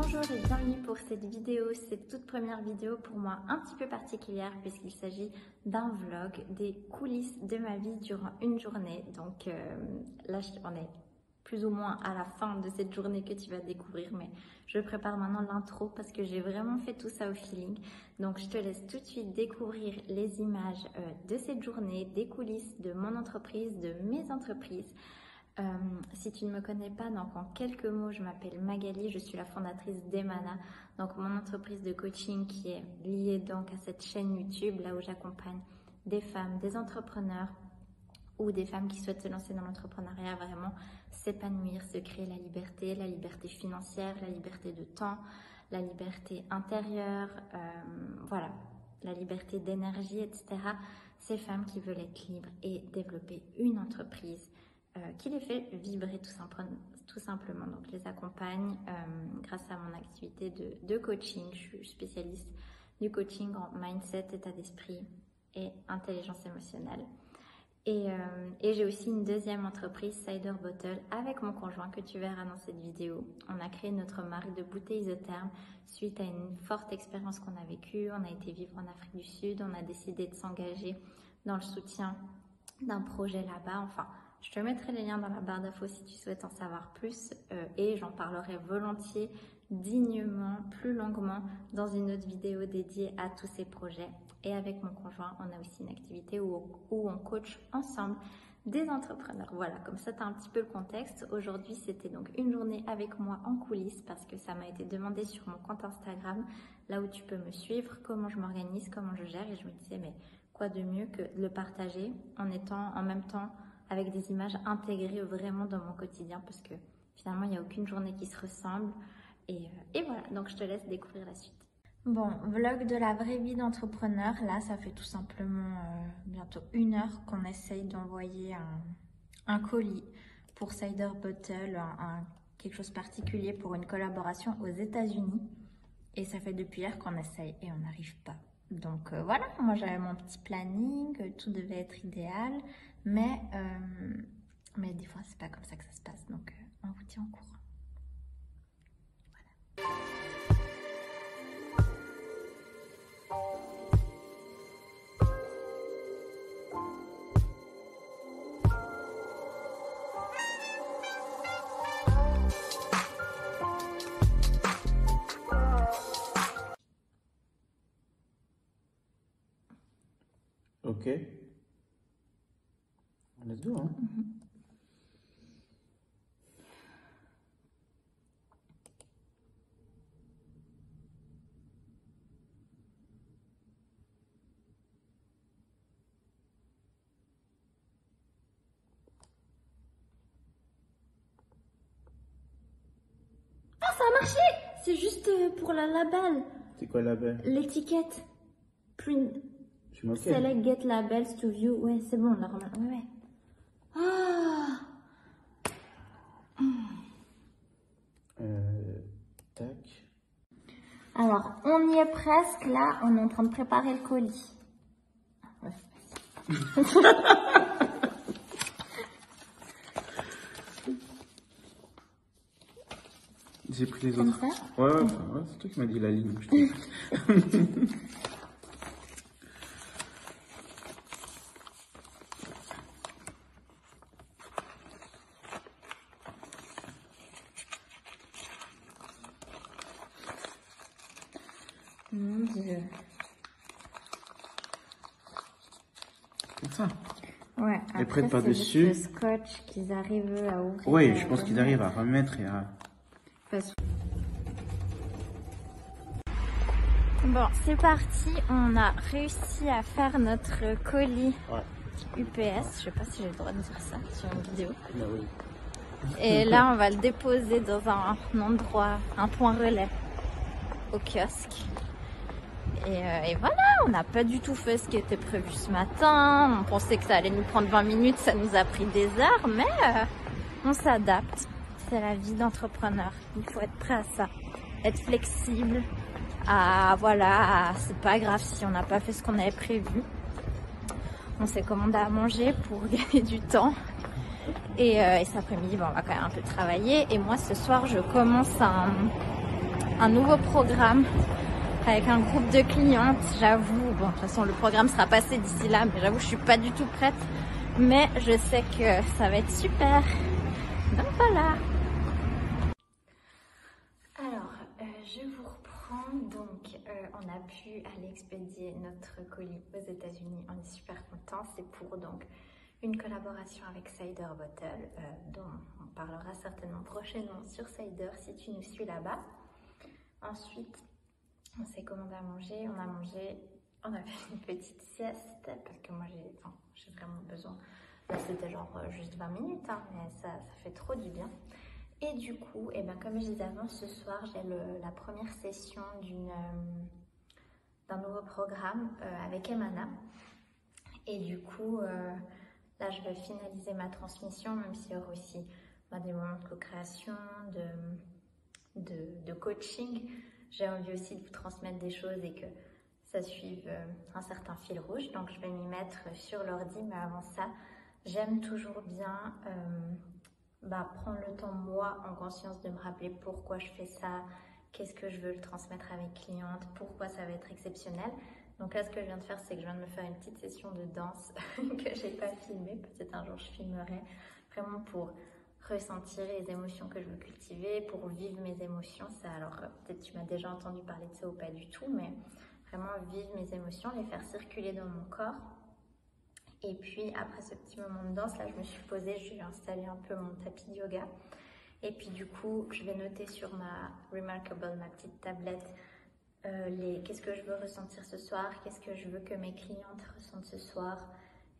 Bonjour et bienvenue pour cette vidéo, cette toute première vidéo pour moi un petit peu particulière puisqu'il s'agit d'un vlog des coulisses de ma vie durant une journée. Donc là on est plus ou moins à la fin de cette journée que tu vas découvrir, mais je prépare maintenant l'intro parce que j'ai vraiment fait tout ça au feeling. Donc je te laisse tout de suite découvrir les images de cette journée, des coulisses de mon entreprise, de mes entreprises. Si tu ne me connais pas, donc en quelques mots, je m'appelle Magali, je suis la fondatrice d'Emana, donc mon entreprise de coaching qui est liée donc à cette chaîne YouTube, là où j'accompagne des femmes, des entrepreneurs ou des femmes qui souhaitent se lancer dans l'entrepreneuriat, vraiment s'épanouir, se créer la liberté financière, la liberté de temps, la liberté intérieure, voilà, la liberté d'énergie, etc. Ces femmes qui veulent être libres et développer une entreprise qui les fait vibrer tout simplement. Donc je les accompagne grâce à mon activité de coaching. Je suis spécialiste du coaching en mindset, état d'esprit et intelligence émotionnelle. Et j'ai aussi une deuxième entreprise, Cider Bottle, avec mon conjoint que tu verras dans cette vidéo. On a créé notre marque de bouteilles isothermes suite à une forte expérience qu'on a vécue. On a été vivre en Afrique du Sud, on a décidé de s'engager dans le soutien d'un projet là-bas. Enfin, je te mettrai les liens dans la barre d'infos si tu souhaites en savoir plus et j'en parlerai volontiers, dignement, plus longuement dans une autre vidéo dédiée à tous ces projets. Et avec mon conjoint, on a aussi une activité où on coach ensemble des entrepreneurs. Voilà, comme ça tu as un petit peu le contexte. Aujourd'hui, c'était donc une journée avec moi en coulisses parce que ça m'a été demandé sur mon compte Instagram, là où tu peux me suivre, comment je m'organise, comment je gère. Et je me disais, mais quoi de mieux que de le partager en étant en même temps avec des images intégrées vraiment dans mon quotidien parce que finalement, il n'y a aucune journée qui se ressemble. Et voilà, donc je te laisse découvrir la suite. Bon, vlog de la vraie vie d'entrepreneur. Là, ça fait tout simplement bientôt 1 heure qu'on essaye d'envoyer un colis pour Cider Bottle, quelque chose de particulier pour une collaboration aux États-Unis. Et ça fait depuis hier qu'on essaye et on n'arrive pas. Donc voilà, moi j'avais mon petit planning, tout devait être idéal, mais des fois c'est pas comme ça que ça se passe, donc on vous tient au courant. Voilà. Ok. Let's go, hein. Ah, ça a marché! C'est juste pour la label. C'est quoi la label? L'étiquette. Print. Okay. Select get labels to view. Ouais, c'est bon, là, ouais. Ah! Tac. Alors, on y est presque. Là, on est en train de préparer le colis. Ouais. J'ai pris les autres. Ouais, c'est toi qui m'as dit la ligne. Mon Dieu. Comme ça. Ouais. Et prête par-dessus. Le scotch qu'ils arrivent à ouvrir. Oui, je pense qu'ils arrivent à remettre et à... Bon, c'est parti. On a réussi à faire notre colis UPS. Je sais pas si j'ai le droit de dire ça sur une vidéo. Bah oui. Et là, on va le déposer dans un endroit, un point relais au kiosque. Et voilà, on n'a pas du tout fait ce qui était prévu ce matin. On pensait que ça allait nous prendre 20 minutes, ça nous a pris des heures, mais on s'adapte. C'est la vie d'entrepreneur. Il faut être prêt à ça, être flexible. Voilà, c'est pas grave si on n'a pas fait ce qu'on avait prévu. On s'est commandé à manger pour gagner du temps. Et cet après-midi, on va quand même un peu travailler. Et moi, ce soir, je commence un un nouveau programme avec un groupe de clientes. J'avoue, bon, de toute façon le programme sera passé d'ici là, mais j'avoue je suis pas du tout prête. Mais je sais que ça va être super. Donc voilà. Alors, je vous reprends. Donc, on a pu aller expédier notre colis aux États-Unis. On est super contents. C'est pour donc une collaboration avec Cider Bottle, dont on parlera certainement prochainement sur Cider si tu nous suis là-bas. Ensuite, on s'est commandé à manger. On a fait une petite sieste parce que moi j'ai vraiment besoin. Là, c'était genre juste 20 minutes, hein, mais ça fait trop du bien. Et du coup, comme je disais avant, ce soir, j'ai la première session d'un nouveau programme avec Emana. Et du coup, là, je vais finaliser ma transmission, même s'il y aura aussi des moments de co-création, de coaching. J'ai envie aussi de vous transmettre des choses et que ça suive un certain fil rouge. Donc, je vais m'y mettre sur l'ordi, mais avant ça, j'aime toujours bien prendre le temps, moi, en conscience, de me rappeler pourquoi je fais ça, qu'est-ce que je veux le transmettre à mes clientes, pourquoi ça va être exceptionnel. Donc là, ce que je viens de faire, c'est que je viens de me faire une petite session de danse que j'ai pas filmée. Peut-être un jour, je filmerai, vraiment pour ressentir les émotions que je veux cultiver, pour vivre mes émotions. Ça, alors, peut-être tu m'as déjà entendu parler de ça ou pas du tout, mais vraiment vivre mes émotions, les faire circuler dans mon corps. Et puis, après ce petit moment de danse, là, je me suis posée, j'ai installé un peu mon tapis de yoga. Et puis, du coup, je vais noter sur ma Remarkable, ma petite tablette, qu'est-ce que je veux ressentir ce soir, qu'est-ce que je veux que mes clientes ressentent ce soir.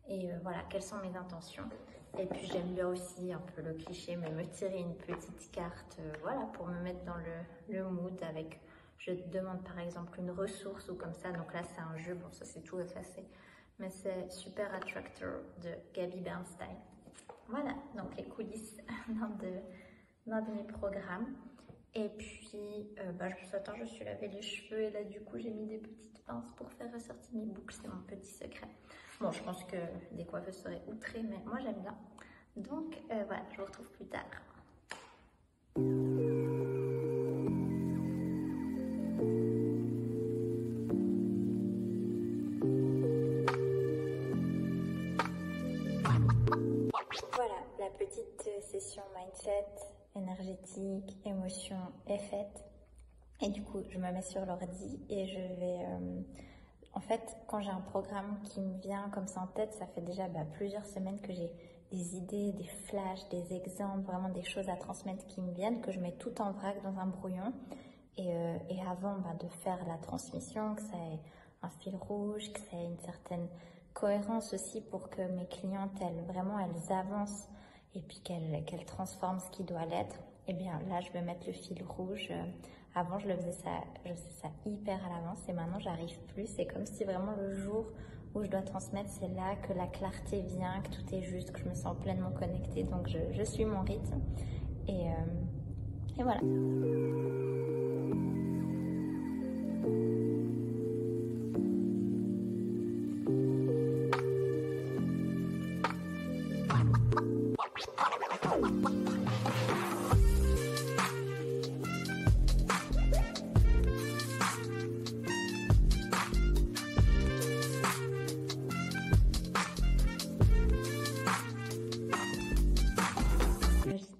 Et voilà, quelles sont mes intentions. Et puis, j'aime bien aussi, un peu le cliché, mais me tirer une petite carte, voilà, pour me mettre dans le mood avec, je demande par exemple une ressource ou comme ça. Donc là, c'est un jeu, bon, ça c'est tout effacé. Mais c'est Super Attractor de Gabby Bernstein. Voilà, donc les coulisses d'un de mes programmes. Et puis, je me suis lavé les cheveux et là, du coup, j'ai mis des petites pinces pour faire ressortir mes boucles. C'est mon petit secret. Bon, je pense que des coiffeuses seraient outrées, mais moi, j'aime bien. Donc, voilà, je vous retrouve plus tard. Voilà, la petite session mindset, énergétique, émotion est faite. Et du coup, je me mets sur l'ordi et je vais... en fait, quand j'ai un programme qui me vient comme ça en tête, ça fait déjà plusieurs semaines que j'ai des idées, des flashs, des exemples, vraiment des choses à transmettre qui me viennent, que je mets tout en vrac dans un brouillon. Et avant de faire la transmission, que ça ait un fil rouge, que ça ait une certaine cohérence aussi pour que mes clientes, elles avancent et puis qu'elles transforment ce qui doit l'être. Et bien là, je vais mettre le fil rouge. Avant, je faisais ça hyper à l'avance et maintenant, j'arrive plus. C'est comme si vraiment le jour où je dois transmettre, c'est là que la clarté vient, que tout est juste, que je me sens pleinement connectée. Donc, je suis mon rythme et voilà.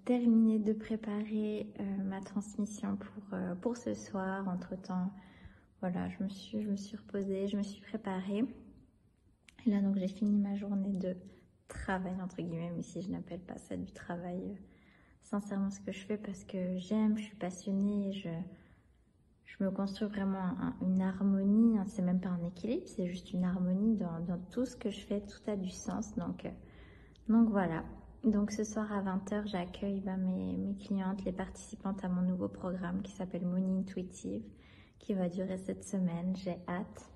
Terminé de préparer ma transmission pour ce soir. Entre-temps, voilà, je me suis reposée, je me suis préparée. Et là, donc, j'ai fini ma journée de travail, entre guillemets, même si je n'appelle pas ça du travail. Sincèrement, ce que je fais parce que j'aime, je suis passionnée, je me construis vraiment une harmonie. Hein, c'est même pas un équilibre, c'est juste une harmonie dans tout ce que je fais, tout a du sens. Donc voilà. Donc ce soir à 20h, j'accueille mes clientes, les participantes à mon nouveau programme qui s'appelle Money Intuitive, qui va durer cette semaine. J'ai hâte.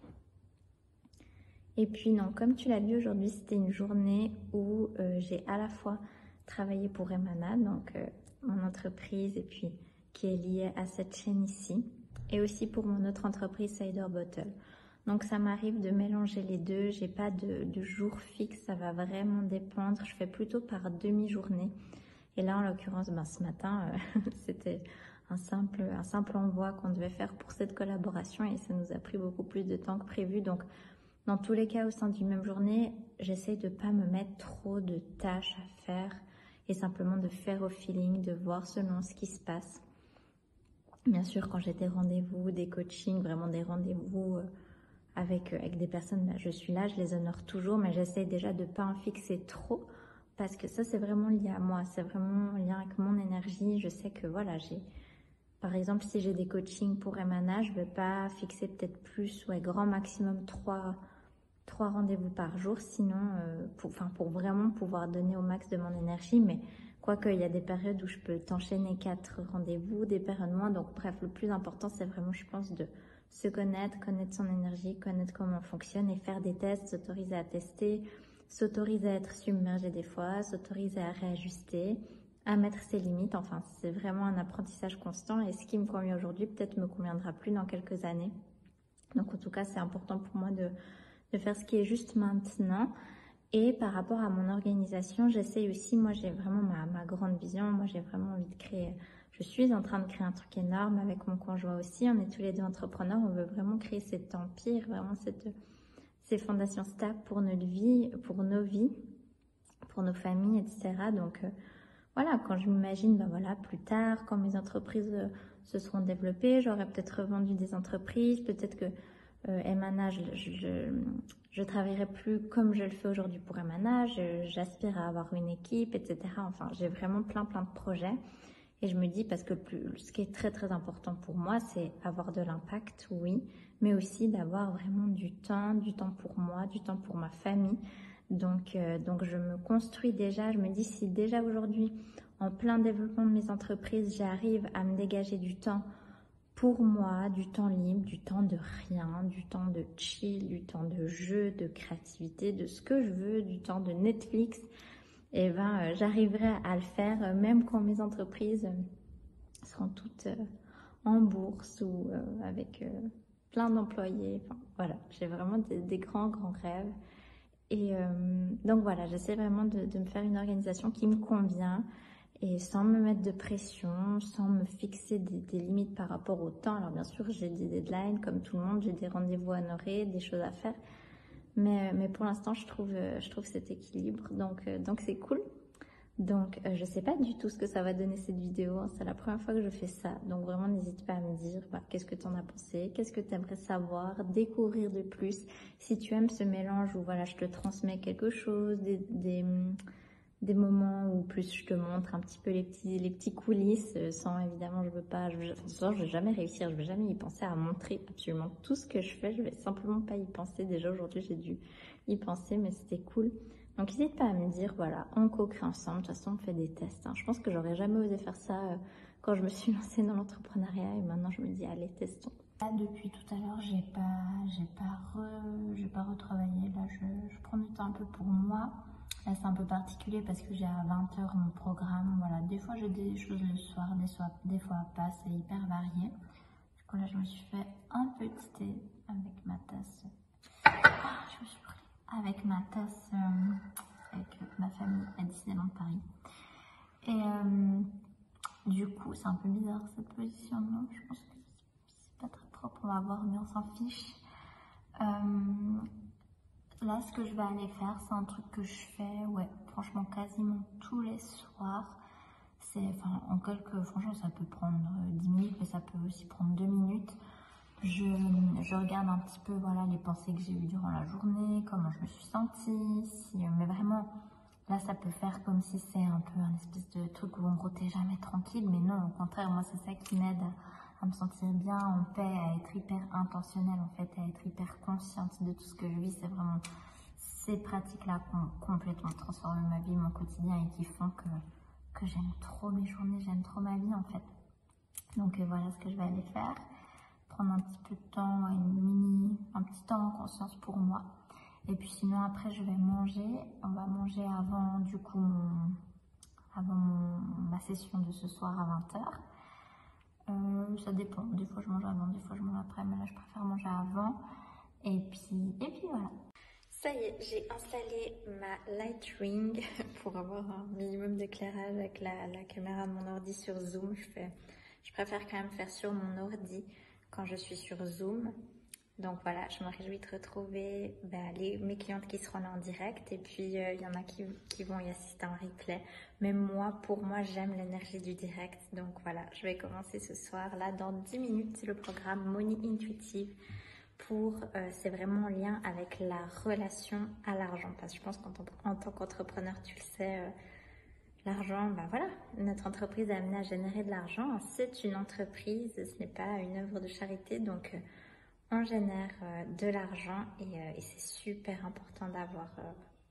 Et puis non, comme tu l'as vu aujourd'hui, c'était une journée où j'ai à la fois travaillé pour Emana, donc mon entreprise, et puis qui est liée à cette chaîne ici, et aussi pour mon autre entreprise Cider Bottle. Donc ça m'arrive de mélanger les deux, j'ai pas de jour fixe, ça va vraiment dépendre. Je fais plutôt par demi-journée. Et là en l'occurrence, ce matin, c'était un simple envoi qu'on devait faire pour cette collaboration et ça nous a pris beaucoup plus de temps que prévu. Donc, dans tous les cas, au sein d'une même journée, j'essaye de pas me mettre trop de tâches à faire et simplement de faire au feeling, de voir selon ce qui se passe. Bien sûr, quand j'ai des rendez-vous, des coachings, vraiment des rendez-vous avec des personnes, bah, je suis là, je les honore toujours, mais j'essaye déjà de pas en fixer trop parce que ça, c'est vraiment lié à moi, c'est vraiment lié avec mon énergie. Je sais que voilà, par exemple, si j'ai des coachings pour Emana, je ne vais pas fixer peut-être plus, grand maximum 3 rendez-vous par jour, sinon, pour vraiment pouvoir donner au max de mon énergie. Mais quoique, il y a des périodes où je peux t'enchaîner 4 rendez-vous, des périodes moins. Donc, bref, le plus important, c'est vraiment, je pense, de se connaître son énergie, connaître comment on fonctionne et faire des tests, s'autoriser à tester, s'autoriser à être submergé des fois, s'autoriser à réajuster, à mettre ses limites. Enfin, c'est vraiment un apprentissage constant et ce qui me convient aujourd'hui, peut-être me conviendra plus dans quelques années. Donc, en tout cas, c'est important pour moi de faire ce qui est juste maintenant. Et par rapport à mon organisation, j'essaye aussi, moi j'ai vraiment ma grande vision, moi j'ai vraiment envie de créer, je suis en train de créer un truc énorme avec mon conjoint aussi, on est tous les deux entrepreneurs, on veut vraiment créer cet empire, vraiment ces fondations stables pour notre vie, pour nos vies, pour nos familles, etc. Donc voilà, quand je m'imagine, plus tard, quand mes entreprises se seront développées, j'aurai peut-être revendu des entreprises, peut-être que Emana, je travaillerai plus comme je le fais aujourd'hui pour Emana, j'aspire à avoir une équipe, etc. Enfin, j'ai vraiment plein de projets. Et je me dis, parce que ce qui est très très important pour moi, c'est avoir de l'impact, oui, mais aussi d'avoir vraiment du temps pour moi, du temps pour ma famille. Donc je me construis déjà, je me dis si déjà aujourd'hui, en plein développement de mes entreprises, j'arrive à me dégager du temps pour moi, du temps libre, du temps de rien, du temps de chill, du temps de jeu, de créativité, de ce que je veux, du temps de Netflix, et j'arriverai à le faire même quand mes entreprises seront toutes en bourse ou avec plein d'employés. Enfin, voilà, j'ai vraiment des grands rêves. Et donc voilà, j'essaie vraiment de me faire une organisation qui me convient et sans me mettre de pression, sans me fixer des limites par rapport au temps. Alors bien sûr, j'ai des deadlines comme tout le monde, j'ai des rendez-vous à honorer, des choses à faire. Mais pour l'instant, je trouve cet équilibre, donc c'est cool. Donc je sais pas du tout ce que ça va donner cette vidéo, hein. C'est la première fois que je fais ça. Donc vraiment, n'hésite pas à me dire qu'est-ce que tu en as pensé, qu'est-ce que tu aimerais savoir, découvrir de plus. Si tu aimes ce mélange où voilà, je te transmets quelque chose, des moments où plus je te montre un petit peu les petits coulisses, sans évidemment, je vais jamais réussir, je vais jamais y penser à montrer absolument tout ce que je fais, je vais simplement pas y penser. Déjà aujourd'hui, j'ai dû y penser, mais c'était cool. Donc n'hésite pas à me dire, voilà, on co-crée ensemble, de toute façon on fait des tests, hein. Je pense que j'aurais jamais osé faire ça quand je me suis lancée dans l'entrepreneuriat et maintenant je me dis, allez, testons. Là, depuis tout à l'heure, j'ai pas retravaillé, là je prends du temps un peu pour moi. Là, c'est un peu particulier parce que j'ai à 20h mon programme. Voilà, des fois j'ai des choses le soir, des fois pas, c'est hyper varié. Du coup, là, je me suis fait un petit thé avec ma tasse. Je me suis pris avec ma tasse avec ma famille à Disneyland Paris. Et du coup, c'est un peu bizarre cette position-là. Je pense que c'est pas très propre, on va voir, mais on s'en fiche. Là, ce que je vais aller faire, c'est un truc que je fais, franchement, quasiment tous les soirs. Franchement, ça peut prendre 10 minutes, mais ça peut aussi prendre 2 minutes. Je regarde un petit peu, voilà, les pensées que j'ai eues durant la journée, comment je me suis sentie, mais vraiment, là, ça peut faire comme si c'est un peu un espèce de truc où en gros, t'es jamais tranquille, mais non, au contraire, moi, c'est ça qui m'aide à me sentir bien, en paix, à être hyper intentionnelle en fait, à être hyper consciente de tout ce que je vis. C'est vraiment ces pratiques-là qui ont complètement transformé ma vie, mon quotidien et qui font que j'aime trop mes journées, j'aime trop ma vie en fait. Donc voilà ce que je vais aller faire. Prendre un petit peu de temps, un petit temps en conscience pour moi. Et puis sinon après je vais manger. On va manger avant du coup ma session de ce soir à 20h. Ça dépend, des fois je mange avant, des fois je mange après, mais là je préfère manger avant. Et puis voilà. Ça y est, j'ai installé ma Lightroom pour avoir un minimum d'éclairage avec la caméra de mon ordi sur Zoom. Je fais Je préfère quand même faire sur mon ordi quand je suis sur Zoom. Donc voilà, je me réjouis de retrouver mes clientes qui seront là en direct. Et puis, il y en a qui vont y assister en replay. Mais pour moi, j'aime l'énergie du direct. Donc voilà, je vais commencer ce soir. Là, dans 10 minutes, c'est le programme Money Intuitive. C'est vraiment en lien avec la relation à l'argent. Parce que je pense qu'en tant qu'entrepreneur, tu le sais, l'argent, voilà, notre entreprise est amenée à générer de l'argent. C'est une entreprise, ce n'est pas une œuvre de charité. Donc, on génère de l'argent et c'est super important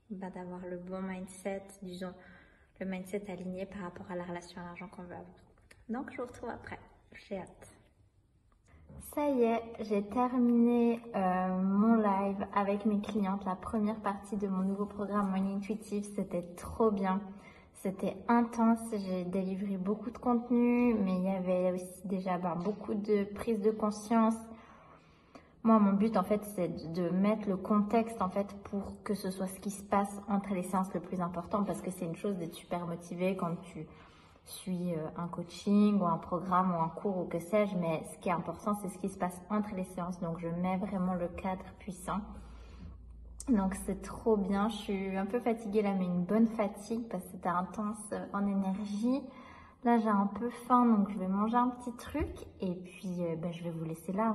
d'avoir le bon mindset, disons, le mindset aligné par rapport à la relation à l'argent qu'on veut avoir. Donc, je vous retrouve après. J'ai hâte. Ça y est, j'ai terminé mon live avec mes clientes, la première partie de mon nouveau programme Money Intuitive. C'était trop bien. C'était intense, j'ai délivré beaucoup de contenu, mais il y avait aussi déjà beaucoup de prise de conscience. Moi, mon but, en fait, c'est de mettre le contexte, en fait, pour que ce soit ce qui se passe entre les séances le plus important, parce que c'est une chose d'être super motivé quand tu suis un coaching ou un programme ou un cours ou que sais-je, mais ce qui est important, c'est ce qui se passe entre les séances. Donc, je mets vraiment le cadre puissant. Donc, c'est trop bien. Je suis un peu fatiguée là, mais une bonne fatigue parce que c'était intense en énergie. Là, j'ai un peu faim, donc je vais manger un petit truc et puis je vais vous laisser là.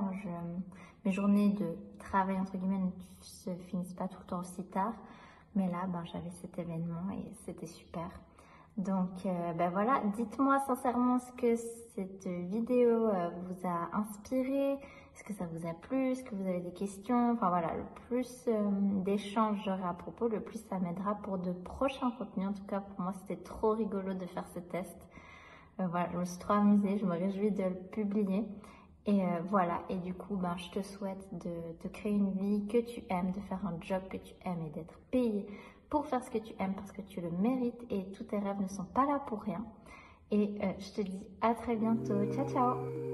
Mes journées de travail, entre guillemets, ne se finissent pas tout le temps aussi tard. Mais là, j'avais cet événement et c'était super. Donc, voilà, dites-moi sincèrement ce que cette vidéo vous a inspiré. Est-ce que ça vous a plu? Est-ce que vous avez des questions? Enfin voilà, le plus d'échanges j'aurai à propos, le plus ça m'aidera pour de prochains contenus. En tout cas, pour moi, c'était trop rigolo de faire ce test. Voilà, je me suis trop amusée, je me réjouis de le publier. Et voilà, et du coup, je te souhaite de créer une vie que tu aimes, de faire un job que tu aimes et d'être payé pour faire ce que tu aimes parce que tu le mérites et tous tes rêves ne sont pas là pour rien. Et je te dis à très bientôt. Ciao, ciao!